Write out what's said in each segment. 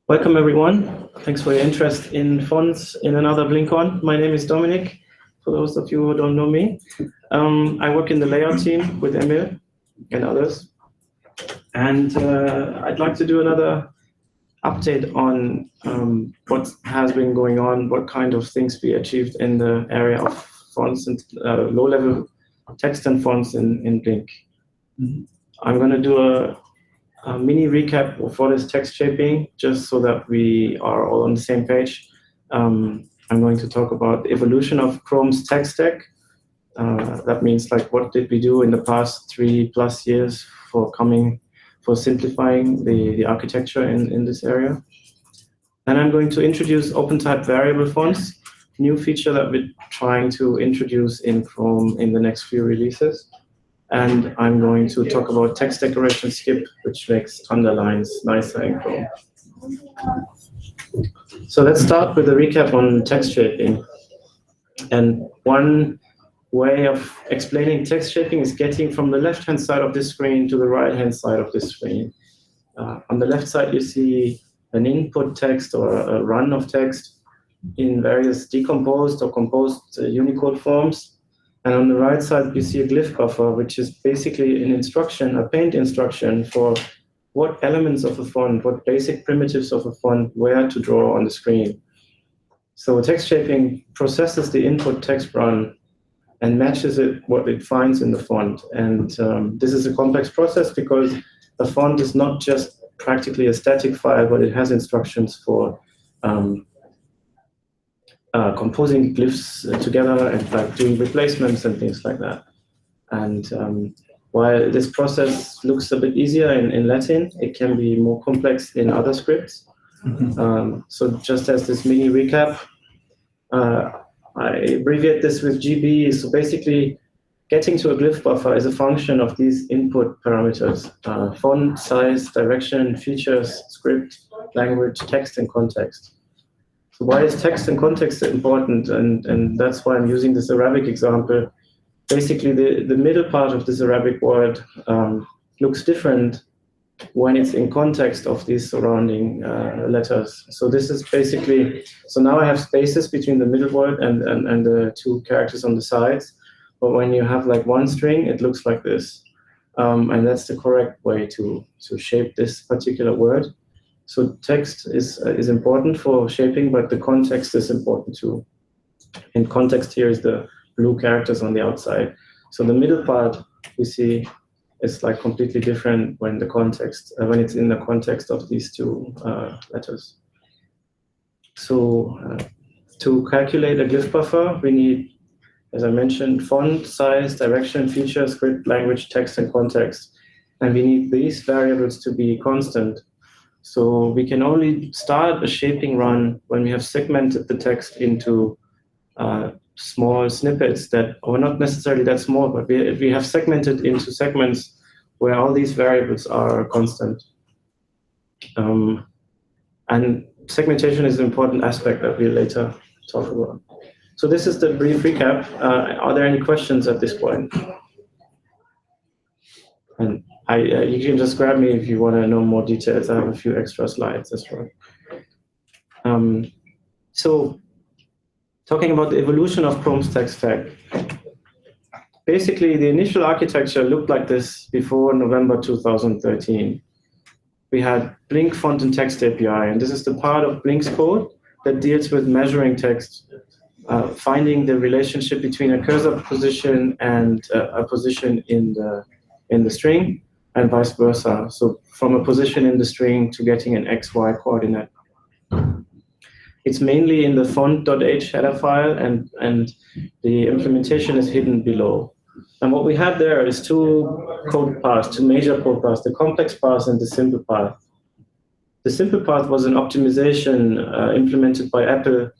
Welcome everyone. Thanks for your interest in fonts in another BlinkOn. My name is Dominik, for those of you who don't know me. I work in the layout team with Emil and others. And I'd like to do another update on what has been going on, what kind of things we achieved in the area of fonts and low-level text and fonts in Blink. I'm going to do a mini recap of what is text shaping, just so that we are all on the same page. I'm going to talk about the evolution of Chrome's text stack. That means, like, what did we do in the past 3+ years for simplifying the architecture in this area. Then I'm going to introduce OpenType variable fonts, new feature that we're trying to introduce in Chrome in the next few releases. And I'm going to talk about text decoration skip, which makes underlines nicer in Chrome. So let's start with a recap on text shaping. And one way of explaining text shaping is getting from the left-hand side of this screen to the right-hand side of this screen. On the left side, you see an input text or a run of text in various decomposed or composed Unicode forms. And on the right side, you see a glyph buffer, which is basically an instruction, a paint instruction for what elements of a font, what basic primitives of a font, where to draw on the screen. So text shaping processes the input text run and matches it what it finds in the font. And this is a complex process because a font is not just practically a static file, but it has instructions for composing glyphs together and like doing replacements and things like that. And while this process looks a bit easier in Latin, it can be more complex in other scripts. So just as this mini recap, I abbreviate this with GB. So basically, getting to a glyph buffer is a function of these input parameters: font, size, direction, features, script, language, text, and context. So why is text and context important? And that's why I'm using this Arabic example. Basically, the middle part of this Arabic word looks different when it's in context of these surrounding letters. So this is basically, so now I have spaces between the middle word and the two characters on the sides. But when you have like one string, it looks like this. And that's the correct way to shape this particular word. So text is important for shaping, but the context is important too. And context here is the blue characters on the outside. So the middle part you see is like completely different when the context, when it's in the context of these two letters. So to calculate a glyph buffer, we need, as I mentioned, font, size, direction, feature, script, language, text, and context. And we need these variables to be constant. So we can only start a shaping run when we have segmented the text into small snippets that, or not necessarily that small, but we have segmented into segments where all these variables are constant. And segmentation is an important aspect that we'll later talk about. So this is the brief recap. Are there any questions at this point? And you can just grab me if you want to know more details. I have a few extra slides as well. So talking about the evolution of Chrome's text stack. Basically, the initial architecture looked like this before November 2013. We had Blink Font and Text API, and this is the part of Blink's code that deals with measuring text, finding the relationship between a cursor position and a position in the string, and vice versa. So from a position in the string to getting an XY coordinate. It's mainly in the font.h header file, and the implementation is hidden below. And what we have there is two code paths, two major code paths, the complex path and the simple path. The simple path was an optimization implemented by Apple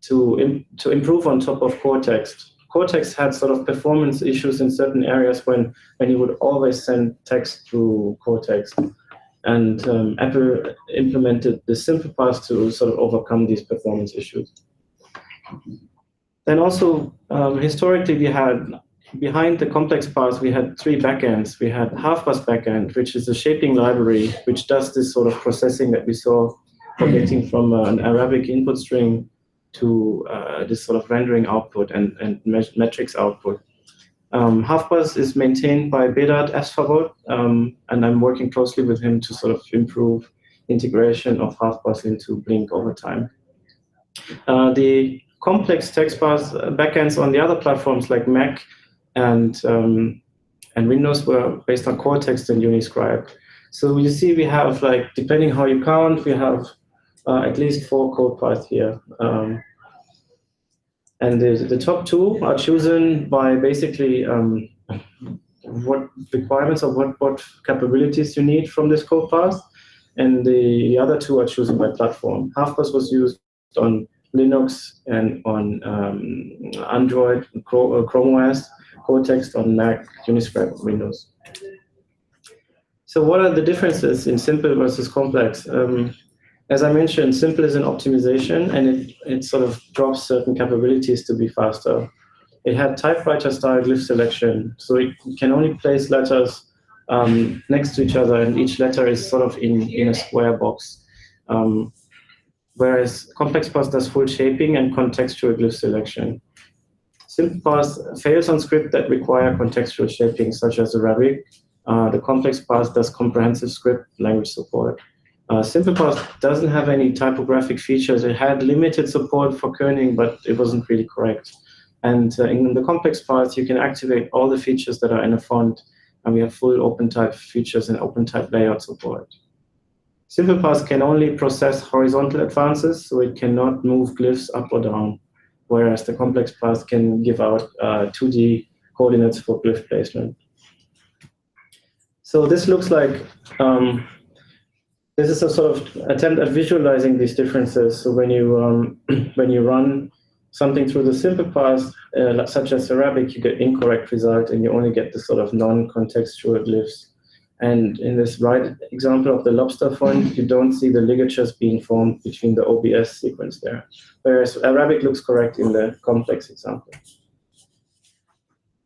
to improve on top of core text. Core text had sort of performance issues in certain areas when you would always send text through core text. And Apple implemented the simple path to sort of overcome these performance issues. Then also, historically, we had, behind the complex path, we had three backends. We had half-pass backend, which is a shaping library, which does this sort of processing that we saw for getting from an Arabic input string to this sort of rendering output and metrics output. Half-pass is maintained by Bedard Asfabot, and I'm working closely with him to sort of improve integration of half-pass into Blink over time. The complex text pass backends on the other platforms like Mac and Windows were based on core text and Uniscript. So you see we have, like, depending how you count, we have at least 4 code paths here. And the top 2 are chosen by basically what requirements of what capabilities you need from this code path, and the other 2 are chosen by platform. Half-pass was used on Linux and on Android, Chrome OS, Cortex on Mac, Uniscript, Windows. So what are the differences in simple versus complex? As I mentioned, simple is an optimization, and it sort of drops certain capabilities to be faster. It had typewriter-style glyph selection, so it can only place letters next to each other, and each letter is sort of in a square box. Whereas complex pass does full shaping and contextual glyph selection. Simple pass fails on script that require contextual shaping, such as Arabic. The complex pass does comprehensive script language support. Simple pass doesn't have any typographic features. It had limited support for kerning, but it wasn't really correct. And in the complex pass, you can activate all the features that are in a font, and we have full OpenType features and OpenType layout support. Simple pass can only process horizontal advances, so it cannot move glyphs up or down, whereas the complex pass can give out 2D coordinates for glyph placement. So this looks like, this is a sort of attempt at visualizing these differences. So when you run something through the simple pass, such as Arabic, you get incorrect result, and you only get the sort of non-contextual glyphs. And in this right example of the lobster font, you don't see the ligatures being formed between the OBS sequence there, whereas Arabic looks correct in the complex example.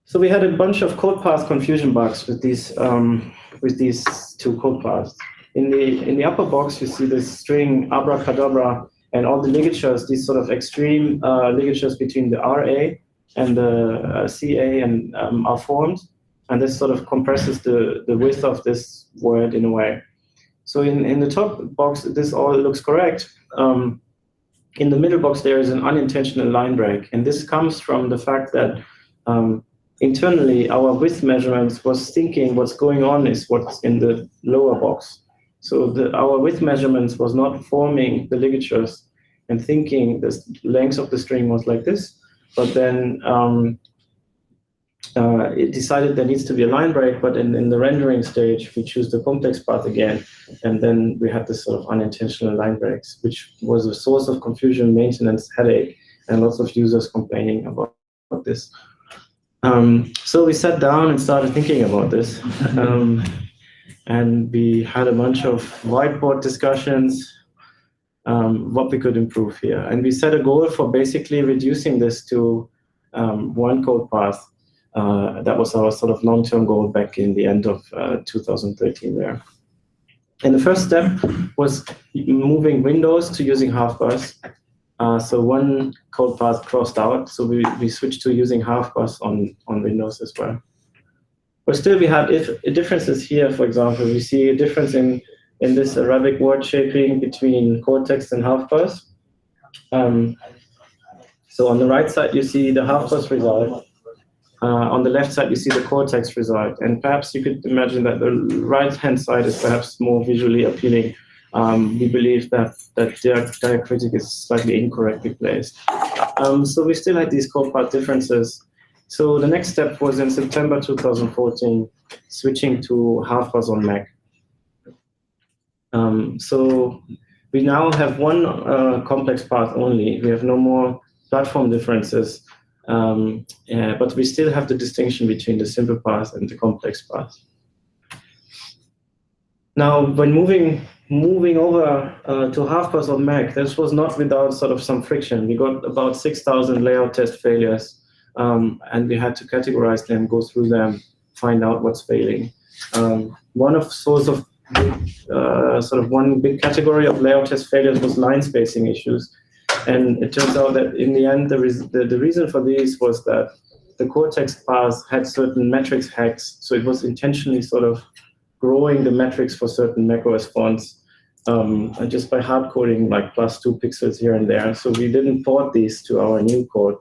So we had a bunch of code path confusion bugs with these 2 code paths. In the upper box, you see this string abracadabra, and all the ligatures, these sort of extreme ligatures between the RA and the CA and are formed, and this sort of compresses the width of this word in a way. So in the top box, this all looks correct. In the middle box, there is an unintentional line break, and this comes from the fact that internally, our width measurements was thinking what's going on is what's in the lower box. So our width measurements was not forming the ligatures and thinking the length of the string was like this, but then it decided there needs to be a line break, but in the rendering stage, we choose the complex path again, and then we had this sort of unintentional line breaks, which was a source of confusion, maintenance, headache, and lots of users complaining about this. So we sat down and started thinking about this. And we had a bunch of whiteboard discussions, what we could improve here. And we set a goal for basically reducing this to 1 code path. That was our sort of long-term goal back in the end of 2013 there. And the first step was moving Windows to using half-pass. So 1 code path crossed out, so we switched to using half-pass on Windows as well. But still, we have differences here. For example, we see a difference in this Arabic word shaping between core text and half-pass. So on the right side, you see the half-pass result. On the left side, you see the core text result. And perhaps you could imagine that the right-hand side is perhaps more visually appealing. We believe that diacritic is slightly incorrectly placed. So we still had these code path differences. So the next step was in September 2014, switching to half-pass on Mac. So we now have 1 complex path only. We have no more platform differences, but we still have the distinction between the simple path and the complex path. Now, when moving over to half-pass on Mac, this was not without sort of some friction. We got about 6,000 layout test failures, and we had to categorize them, go through them, find out what's failing. One one big category of layout test failures was line spacing issues. And it turns out that in the end, the reason for these was that the core text path had certain metrics hacks. So it was intentionally sort of growing the metrics for certain macOS fonts and just by hard coding like +2 pixels here and there. So we didn't port these to our new code.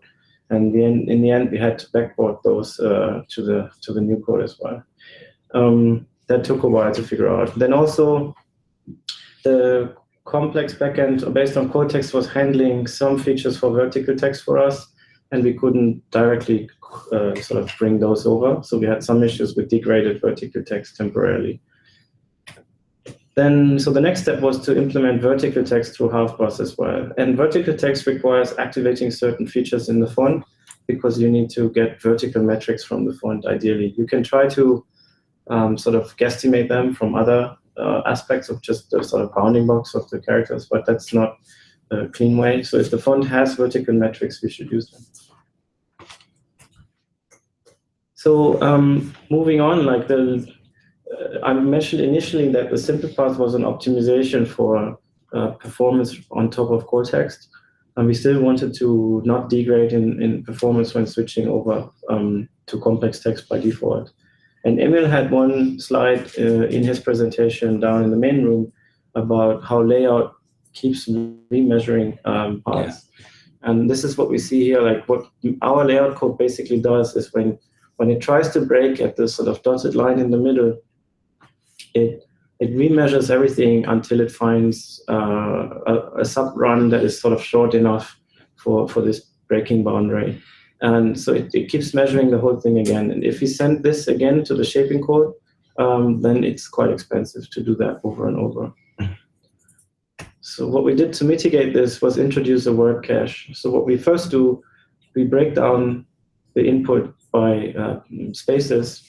And in the end, we had to backport those to the new code as well. That took a while to figure out. Then also, the complex backend based on core text was handling some features for vertical text for us, and we couldn't directly sort of bring those over. So we had some issues with degraded vertical text temporarily. Then, so the next step was to implement vertical text through half-pass as well. And vertical text requires activating certain features in the font because you need to get vertical metrics from the font, ideally. You can try to sort of guesstimate them from other aspects of just the sort of bounding box of the characters, but that's not a clean way. So if the font has vertical metrics, we should use them. So moving on, like I mentioned initially that the simple path was an optimization for performance on top of core text. And we still wanted to not degrade in performance when switching over to complex text by default. And Emil had one slide in his presentation down in the main room about how layout keeps remeasuring paths. Yeah. And this is what we see here. Like what our layout code basically does is when it tries to break at the sort of dotted line in the middle, it remeasures everything until it finds a sub-run that is sort of short enough for this breaking boundary. And so it keeps measuring the whole thing again. And if we send this again to the shaping code, then it's quite expensive to do that over and over. So what we did to mitigate this was introduce a word cache. So what we first do, we break down the input by spaces.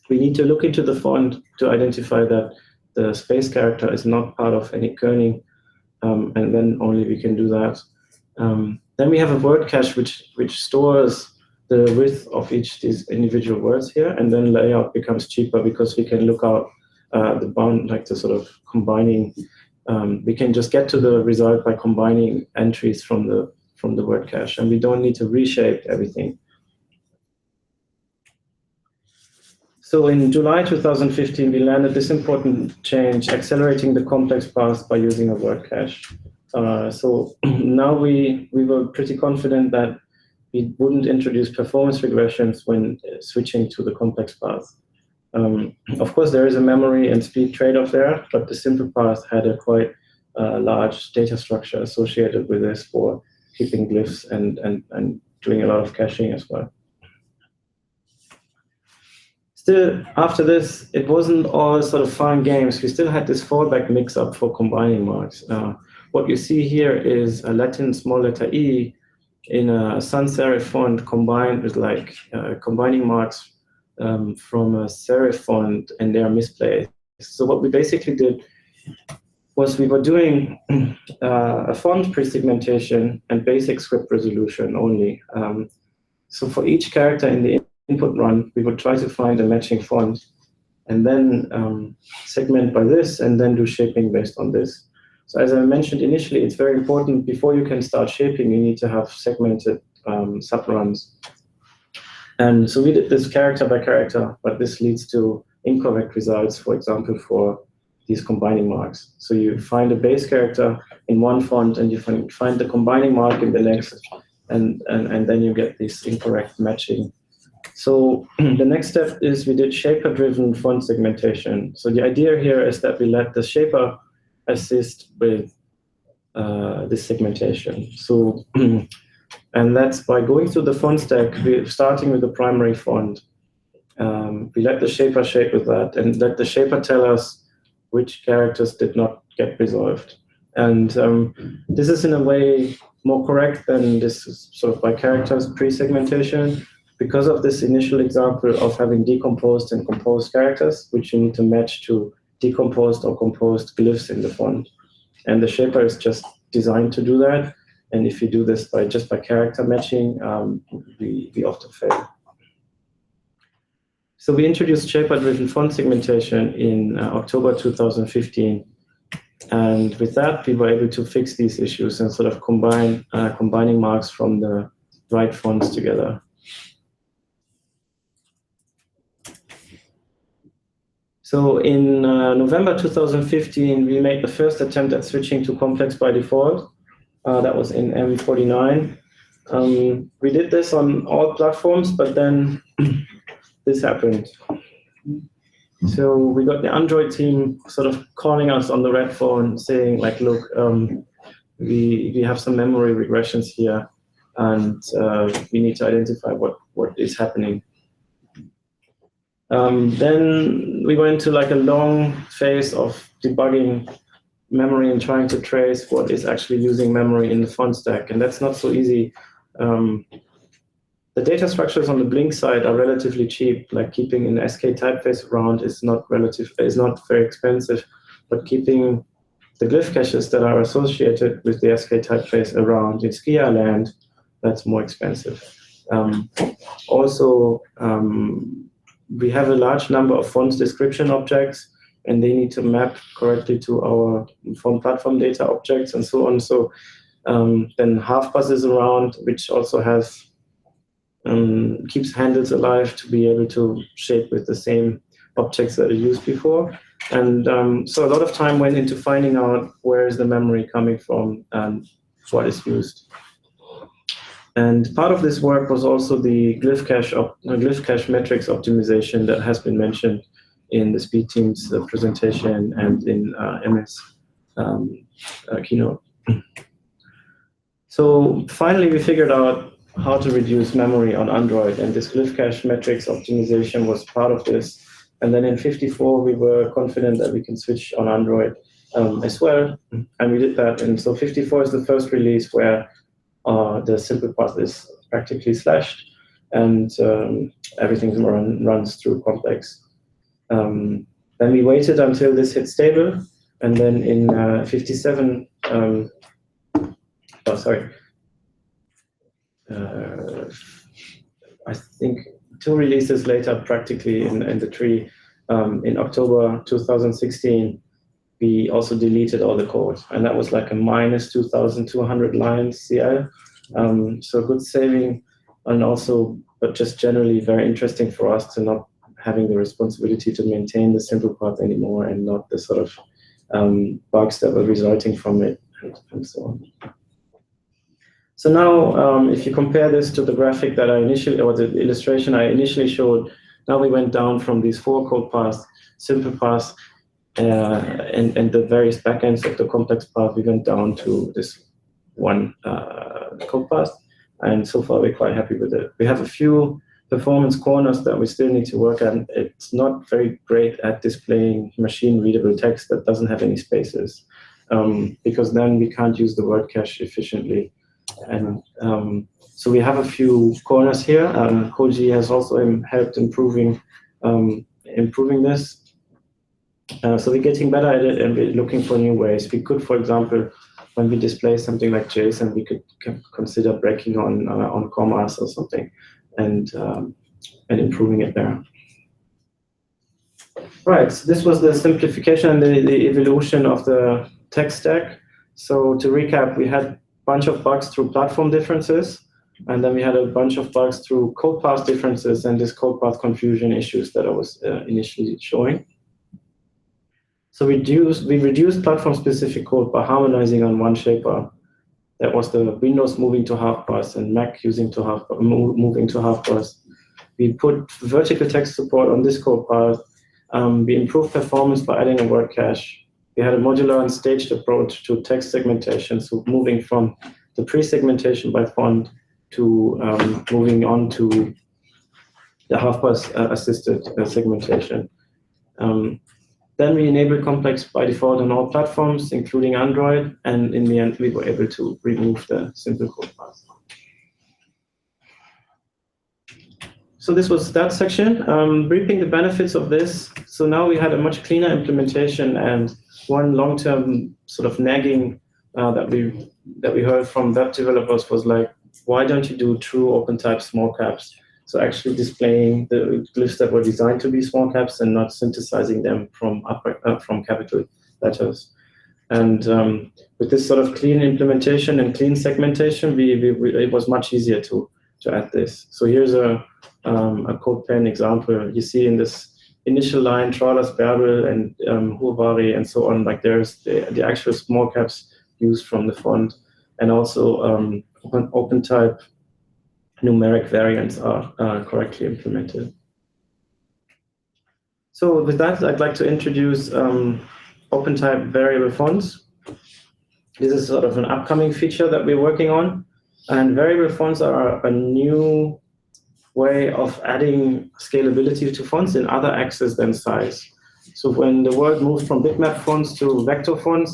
We need to look into the font to identify that the space character is not part of any kerning, and then only we can do that. Then we have a word cache which stores the width of each these individual words here, and then layout becomes cheaper because we can look out the bound, like the sort of combining. We can just get to the result by combining entries from the word cache, and we don't need to reshape everything. So in July 2015, we landed this important change, accelerating the complex path by using a word cache. So now we were pretty confident that we wouldn't introduce performance regressions when switching to the complex path. Of course, there is a memory and speed trade-off there, but the simple path had a quite large data structure associated with this for keeping glyphs and doing a lot of caching as well. Still, after this, it wasn't all sort of fun games. We still had this fallback mix-up for combining marks. What you see here is a Latin small letter E in a sans serif font combined with like combining marks from a serif font, and they are misplaced. So what we basically did was we were doing a font pre-segmentation and basic script resolution only. So for each character in the input run, we would try to find a matching font and then segment by this and then do shaping based on this. So as I mentioned initially, it's very important before you can start shaping, you need to have segmented subruns. And so we did this character by character, but this leads to incorrect results, for example, for these combining marks. So you find a base character in one font and you find the combining mark in the next, and then you get this incorrect matching. So the next step is we did shaper-driven font segmentation. So the idea here is that we let the shaper assist with this segmentation. So, and that's by going through the font stack, we're starting with the primary font. We let the shaper shape with that and let the shaper tell us which characters did not get resolved. And this is in a way more correct than this sort of by characters pre-segmentation, because of this initial example of having decomposed and composed characters, which you need to match to decomposed or composed glyphs in the font. And the shaper is just designed to do that. And if you do this just by character matching, we often fail. So we introduced shaper-driven font segmentation in October 2015. And with that, we were able to fix these issues and sort of combining marks from the right fonts together. So in November 2015, we made the first attempt at switching to complex by default. That was in M49. We did this on all platforms, but then this happened. So we got the Android team sort of calling us on the red phone saying, like, look, we have some memory regressions here, and we need to identify what is happening. Then we went to like a long phase of debugging memory and trying to trace what is actually using memory in the font stack, and that's not so easy. The data structures on the Blink side are relatively cheap. Like keeping an SK typeface around is not very expensive, but keeping the glyph caches that are associated with the SK typeface around in Skia land, that's more expensive. Also, we have a large number of fonts description objects, and they need to map correctly to our font platform data objects and so on. So then half-pass is around, which also has keeps handles alive to be able to shape with the same objects that are used before. And so a lot of time went into finding out where is the memory coming from and what is used. And part of this work was also the glyph cache metrics optimization that has been mentioned in the Speed Team's presentation and in MS keynote. So finally, we figured out how to reduce memory on Android, and this glyph cache metrics optimization was part of this. And then in 54, we were confident that we can switch on Android as well, and we did that. And so 54 is the first release where the simple path is practically slashed, and everything runs through complex. Then we waited until this hit stable, and then in 57, I think 2 releases later, practically in the tree, in October 2016, we also deleted all the code, and that was like a minus 2,200 lines CL. So good saving, and also, but just generally very interesting for us to not having the responsibility to maintain the simple path anymore, and not the sort of bugs that were resulting from it, and so on. So now, if you compare this to the graphic that I initially, or the illustration I initially showed, now we went down from these 4 code paths, simple paths, and the various backends of the complex path, we went down to this 1 code path, and so far we're quite happy with it. We have a few performance corners that we still need to work on. It's not very great at displaying machine-readable text that doesn't have any spaces, because then we can't use the word cache efficiently. And so we have a few corners here. Koji has also helped improving this. So we're getting better at it, and we're looking for new ways. We could, for example, when we display something like JSON, we could consider breaking on commas or something, and improving it there. Right, so this was the simplification and the evolution of the tech stack. So to recap, we had a bunch of bugs through platform differences, and then we had a bunch of bugs through code path differences and this code path confusion issues that I was initially showing. So we reduced platform-specific code by harmonizing on one shaper. That was the Windows moving to half-pass and Mac moving to half-pass. We put vertical text support on this code path. We improved performance by adding a word cache. We had a modular and staged approach to text segmentation, so moving from the pre-segmentation by font to moving on to the half-pass assisted segmentation. Then we enabled complex by default on all platforms, including Android, and in the end, we were able to remove the simple code path. So this was that section. Reaping the benefits of this. So now we had a much cleaner implementation, and one long-term sort of nagging that we heard from web developers was like, why don't you do true OpenType small caps? So actually displaying the glyphs that were designed to be small caps and not synthesizing them from capital letters. And with this sort of clean implementation and clean segmentation, it was much easier to add this. So here's a CodePen example. You see in this initial line, Trawlers, Bärbel, and Huawei, and so on. Like there's the actual small caps used from the font, and also OpenType numeric variants are correctly implemented. So with that, I'd like to introduce OpenType variable fonts. This is sort of an upcoming feature that we're working on. And variable fonts are a new way of adding scalability to fonts in other axes than size. So when the world moved from bitmap fonts to vector fonts,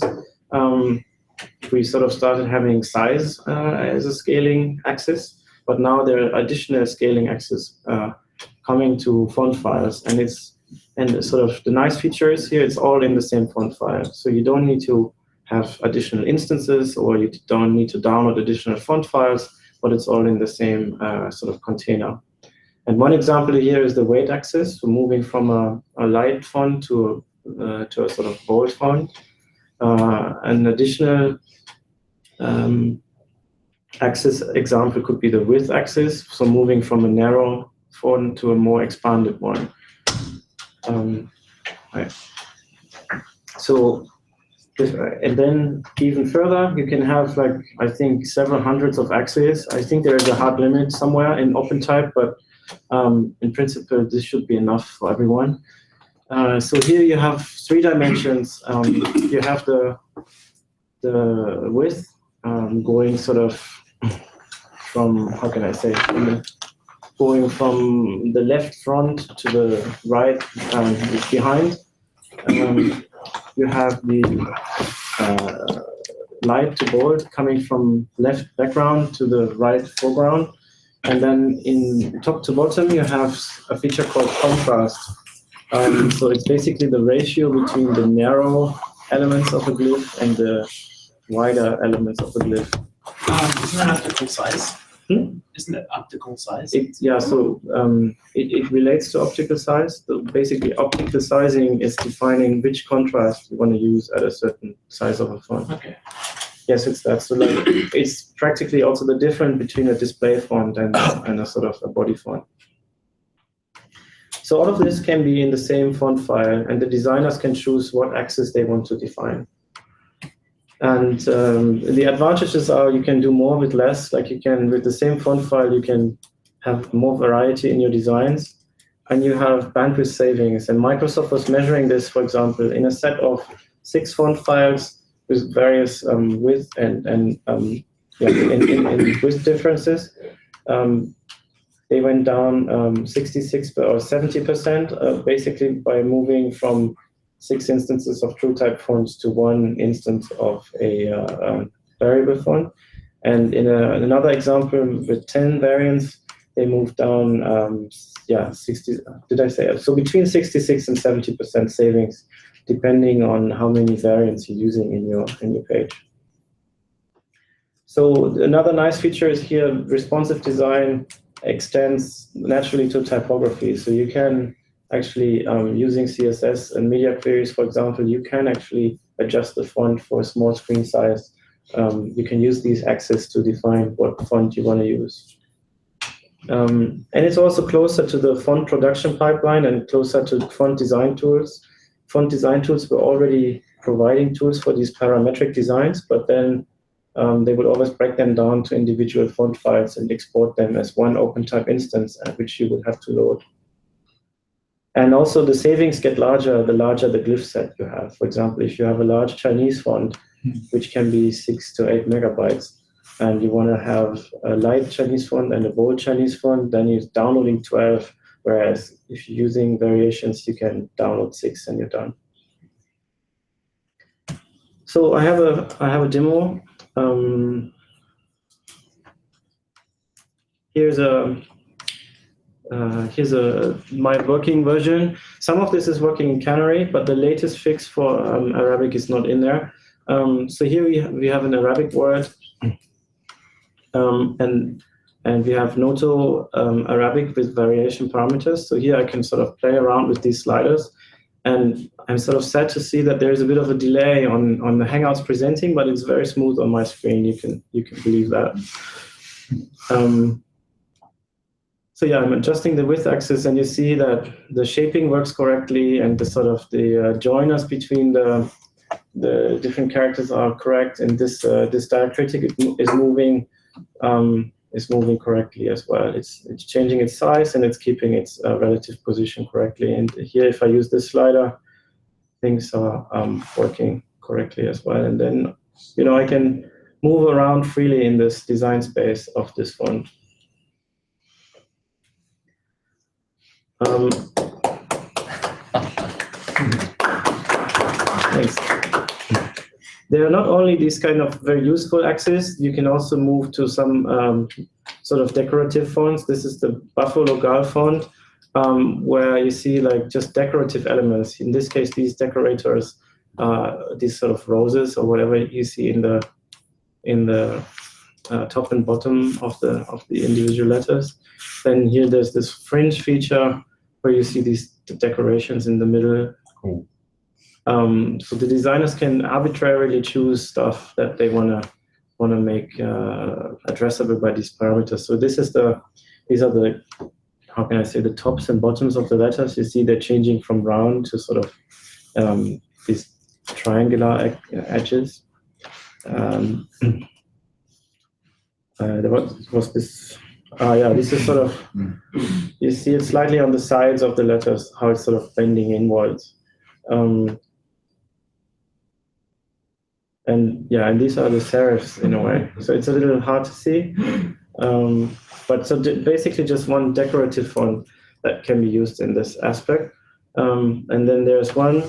we sort of started having size as a scaling axis. But now there are additional scaling axes coming to font files. And sort of the nice feature is here, it's all in the same font file. So you don't need to have additional instances, or you don't need to download additional font files, but it's all in the same sort of container. And one example here is the weight axis, so moving from a light font to a sort of bold font. An additional axis example could be the width axis, so moving from a narrow font to a more expanded one. Right. So, and then even further, you can have, like, I think, several hundreds of axes. I think there is a hard limit somewhere in OpenType, but in principle, this should be enough for everyone. So here you have 3 dimensions. You have the width going sort of from, how can I say, going from the left front to the right behind. You have the light to bold coming from left background to the right foreground. And then in top to bottom, you have a feature called contrast. So it's basically the ratio between the narrow elements of a glyph and the wider elements of a glyph. Isn't that optical size? Isn't it optical size? It relates to optical size. So basically, optical sizing is defining which contrast you want to use at a certain size of a font. Okay. Yes, it's that. So like, it's practically also the difference between a display font and a sort of a body font. So all of this can be in the same font file, and the designers can choose what axis they want to define. And the advantages are you can do more with less. Like you can, with the same font file, you can have more variety in your designs, and you have bandwidth savings. And Microsoft was measuring this, for example, in a set of 6 font files with various width and width differences. They went down 66 or 70%, basically by moving from 6 instances of TrueType fonts to 1 instance of a variable font. And in another example with 10 variants, they moved down, 60. Did I say? So between 66 and 70% savings, depending on how many variants you're using in your page. So another nice feature is here, responsive design extends naturally to typography. So you can actually, using CSS and media queries, for example, you can actually adjust the font for a small screen size. You can use these axes to define what font you want to use. And it's also closer to the font production pipeline and closer to font design tools. Font design tools were already providing tools for these parametric designs, but then they would always break them down to individual font files and export them as one OpenType instance, which you would have to load. And also the savings get larger the larger the glyph set you have. For example, if you have a large Chinese font, which can be 6 to 8 megabytes, and you want to have a light Chinese font and a bold Chinese font, then you're downloading 12, whereas if you're using variations, you can download 6 and you're done. So I have a demo. Here's my working version. Some of this is working in Canary, but the latest fix for Arabic is not in there. So here we have an Arabic word, and and we have Noto Arabic with variation parameters. So here I can sort of play around with these sliders. And I'm sort of sad to see that there's a bit of a delay on the Hangouts presenting, but it's very smooth on my screen. You can believe that. So yeah, I'm adjusting the width axis, and you see that the shaping works correctly, and the sort of the joiners between the different characters are correct, and this diacritic is moving correctly as well. It's changing its size, and it's keeping its relative position correctly. And here, if I use this slider, things are working correctly as well. And then, I can move around freely in this design space of this font. Thanks. There are not only these kind of very useful axes, you can also move to some sort of decorative fonts. This is the Buffalo Gal font, where you see like just decorative elements. In this case, these decorators, these sort of roses or whatever you see in the top and bottom of the individual letters. Then here there's this fringe feature where you see these decorations in the middle. Cool. So the designers can arbitrarily choose stuff that they want to make addressable by these parameters. So these are the, how can I say, the tops and bottoms of the letters. You see they're changing from round to sort of these triangular edges. There was this. Yeah, this is sort of, you see it slightly on the sides of the letters, how it's sort of bending inwards. And yeah, and these are the serifs in a way. So it's a little hard to see. But so basically just one decorative font that can be used in this aspect. And then there's one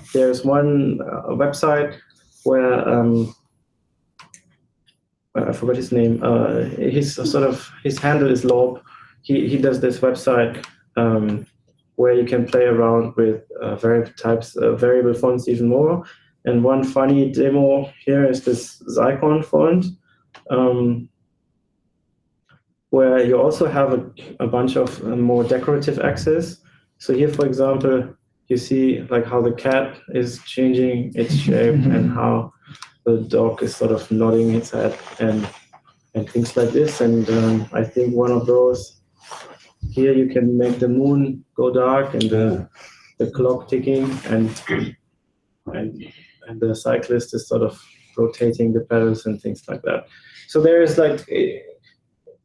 website where, I forgot his name. His handle is Lob. He does this website where you can play around with variable fonts even more. And one funny demo here is this Zycon font, where you also have a bunch of more decorative axes. So here, for example, you see like how the cat is changing its shape and how the dog is sort of nodding its head and things like this. And I think one of those, here you can make the moon go dark and the clock ticking, and the cyclist is sort of rotating the pedals and things like that. So there is like,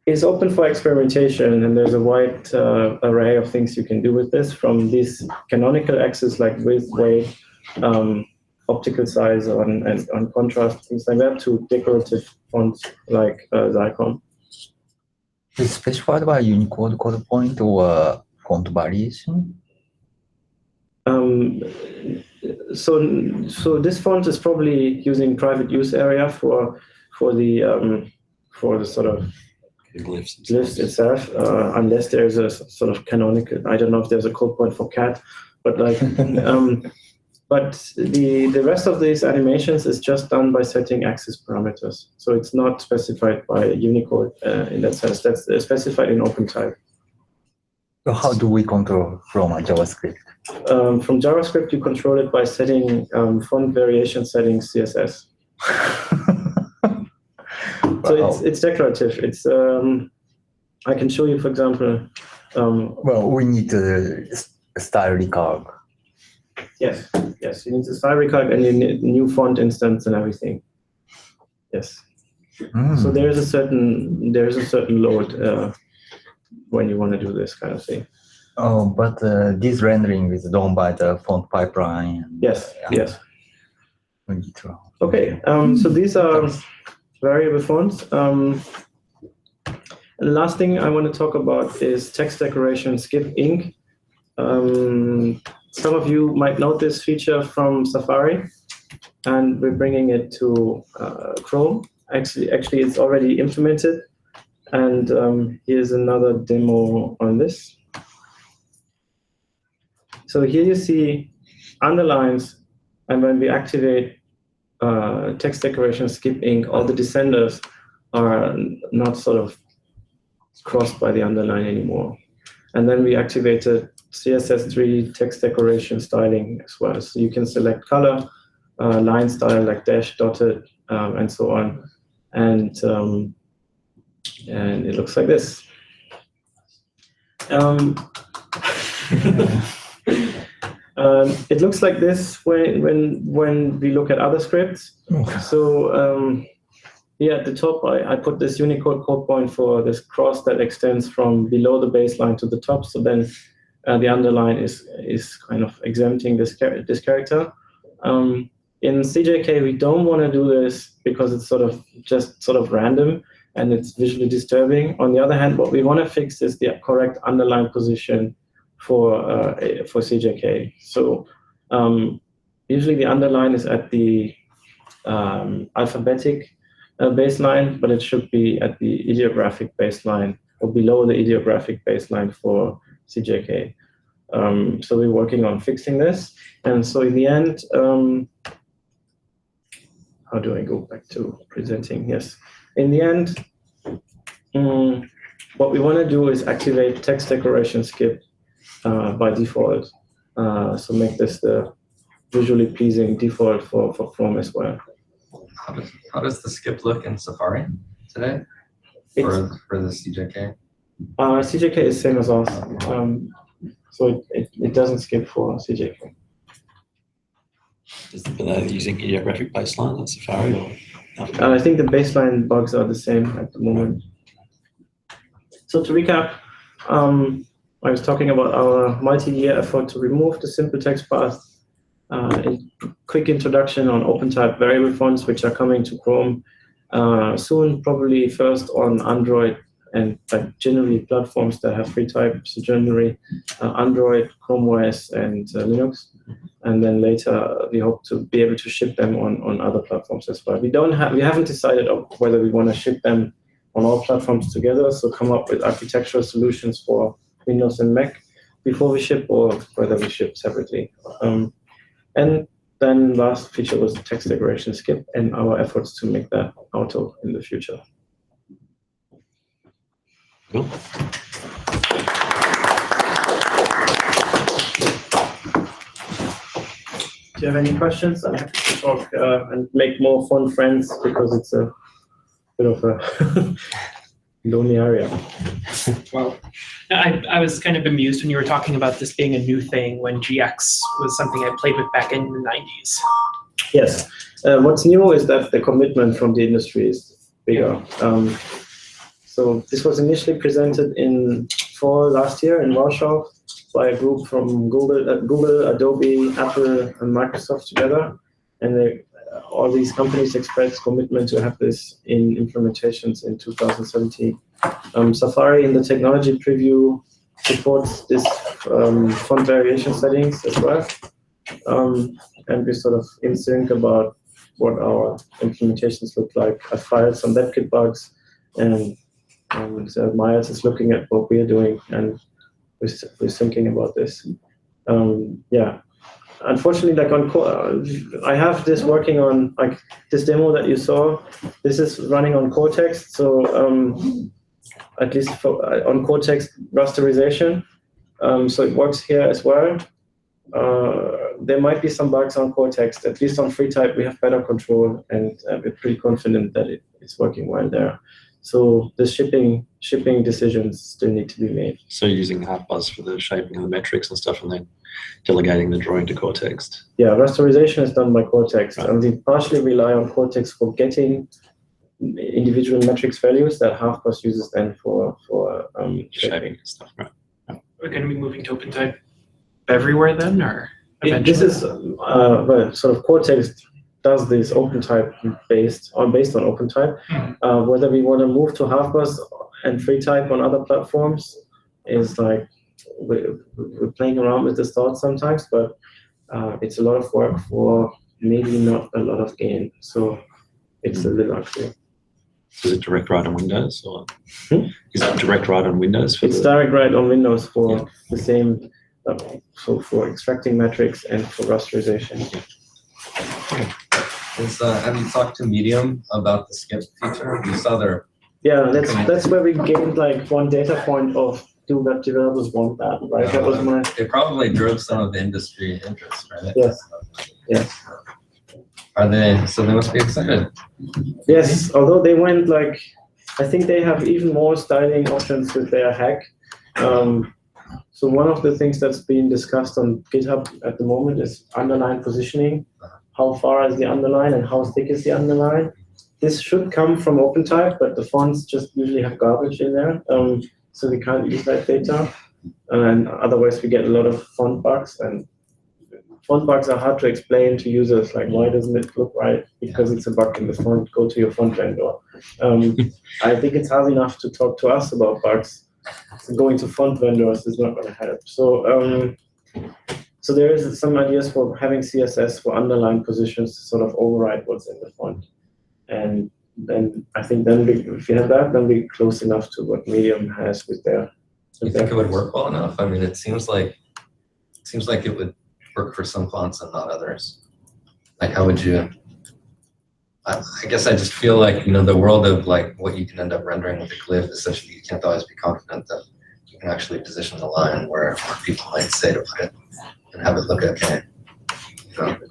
it's open for experimentation, and there's a wide array of things you can do with this, from these canonical axes like width, weight, optical size on contrast, things like that, to decorative fonts like Zycon. Is specified by Unicode code point or font variation? So this font is probably using private use area for the sort of glyphs itself, unless there's a sort of canonical. I don't know if there's a code point for cat, but like. But the rest of these animations is just done by setting axis parameters. So it's not specified by Unicode in that sense. That's specified in OpenType. So how do we control from JavaScript? From JavaScript, you control it by setting font variation settings CSS. So it's declarative. It's I can show you, for example. Well, we need a style recalc. Yes, you need the style recalc and you need new font instance and everything. Yes. So there is a certain load when you want to do this kind of thing. Oh, but this rendering is done by the font pipeline. Yes. We need to. Okay. So these are variable fonts. The last thing I want to talk about is text decoration skip ink. Some of you might know this feature from Safari, and we're bringing it to Chrome. Actually, it's already implemented, and here's another demo on this. So here you see underlines, and when we activate text decoration skip ink, all the descenders are not sort of crossed by the underline anymore. And then we activated CSS3 text decoration styling as well. So you can select color, line style like dash, dotted, and so on. And it looks like this. It looks like this when we look at other scripts. So here at the top, I put this Unicode code point for this cross that extends from below the baseline to the top. So then the underline is kind of exempting this character. In CJK, we don't want to do this because it's just sort of random and it's visually disturbing. On the other hand, what we want to fix is the correct underline position for CJK. So usually the underline is at the alphabetic baseline, but it should be at the ideographic baseline or below the ideographic baseline for CJK. So we're working on fixing this. And so in the end, how do I go back to presenting? Yes. In the end, what we want to do is activate text decoration skip by default. So make this the visually pleasing default for Chrome as well. How does the skip look in Safari today for the CJK? CJK is same as ours. So it doesn't skip for CJK. Are they using ideographic baseline on Safari? Or I think the baseline bugs are the same at the moment. So to recap, I was talking about our multi-year effort to remove the simple text path. A quick introduction on OpenType variable fonts, which are coming to Chrome soon, probably first on Android and generally platforms that have free type, so generally Android, Chrome OS, and Linux. And then later we hope to be able to ship them on other platforms as well. We haven't decided whether we want to ship them on all platforms together, so come up with architectural solutions for Windows and Mac before we ship, or whether we ship separately. And then last feature was text decoration skip and our efforts to make that auto in the future. cool. Do you have any questions? I'm happy to talk and make more fun friends because it's a bit of a lonely area. Well, I was kind of amused when you were talking about this being a new thing when GX was something I played with back in the 90s. Yes. What's new is that the commitment from the industry is bigger. So this was initially presented in fall last year in Warsaw by a group from Google, Adobe, Apple, and Microsoft together. And all these companies expressed commitment to have this in implementations in 2017. Safari in the technology preview supports this font variation settings as well. And we're sort of in sync about what our implementations look like. I filed some WebKit bugs, and Myers is looking at what we're doing, and we're thinking about this. Yeah. Unfortunately, like I have this working on like this demo that you saw. This is running on Cortex, so at least on Cortex rasterization. So it works here as well. There might be some bugs on Cortex. At least on FreeType, we have better control, and we're pretty confident that it's working well there. So the shipping decisions still need to be made. So using Half-Buzz for the shaping of the metrics and stuff, and then delegating the drawing to Cortex. Yeah, rasterization is done by Cortex, Right. and we partially rely on Cortex for getting individual metrics values that Half-Buzz uses then for Shaping and stuff, right? We're going to be moving to OpenType everywhere then, or eventually? This is well, sort of Cortex does this OpenType based on OpenType. Mm-hmm. Whether we want to move to Half-Buzz and FreeType on other platforms is like we're playing around with this thought sometimes, but it's a lot of work for maybe not a lot of gain. So it's a little unclear. Is it direct write on Windows, or is it direct write on Windows? It's direct write on Windows for the same, so for extracting metrics and for rasterization. Have you talked to Medium about the skip feature? You saw their Yeah, that's where we gained like one data point of do web developers want that, right? That was my. It probably drove some of the industry interest, right? Yes. Yes. Are they? So they must be excited. Yes, although they went like, I think they have even more styling options with their hack. So one of the things that's being discussed on GitHub at the moment is underline positioning. How far is the underline and how thick is the underline? This should come from OpenType, but the fonts just usually have garbage in there, so we can't use that data. And otherwise, we get a lot of font bugs, and font bugs are hard to explain to users. Like, why doesn't it look right? Because it's a bug in the font. Go to your font vendor. I think it's hard enough to talk to us about bugs. So going to font vendors is not going to help. So, so there is some ideas for having CSS for underline positions to sort of override what's in the font. And then I think if you have that, then we're close enough to what Medium has with their. You think it would work well enough? I mean, it seems like it would work for some fonts and not others. Like, how would you? I guess I just feel like, you know, the world of like what you can end up rendering with a glyph is such that you can't always be confident that you can actually position the line where people might say to put it and have it look okay.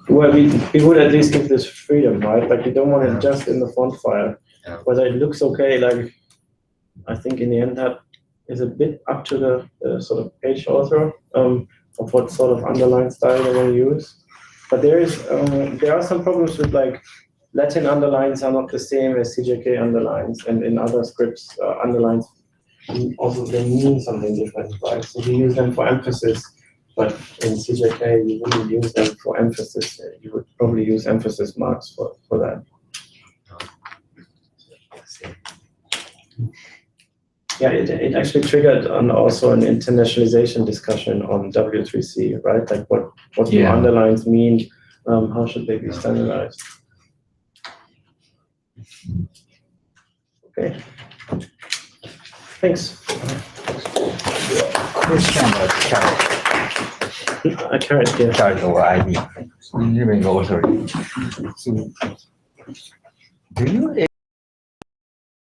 Well, we would at least give this freedom, right? Like, you don't want it just in the font file. Yeah. Whether it looks okay, like, I think in the end that is a bit up to the sort of page author of what sort of underline style they want to use. But there are some problems with, like, Latin underlines are not the same as CJK underlines, and in other scripts, underlines also they mean something different, right? So we use them for emphasis. But in CJK, you wouldn't use them for emphasis. You would probably use emphasis marks for that. Yeah, it actually triggered also an internationalization discussion on W3C, right? Like what do underlines mean? How should they be standardized? Okay. Thanks. Question about carrot. A carrot, yeah. Carrot or ID. Engineering authority. Do you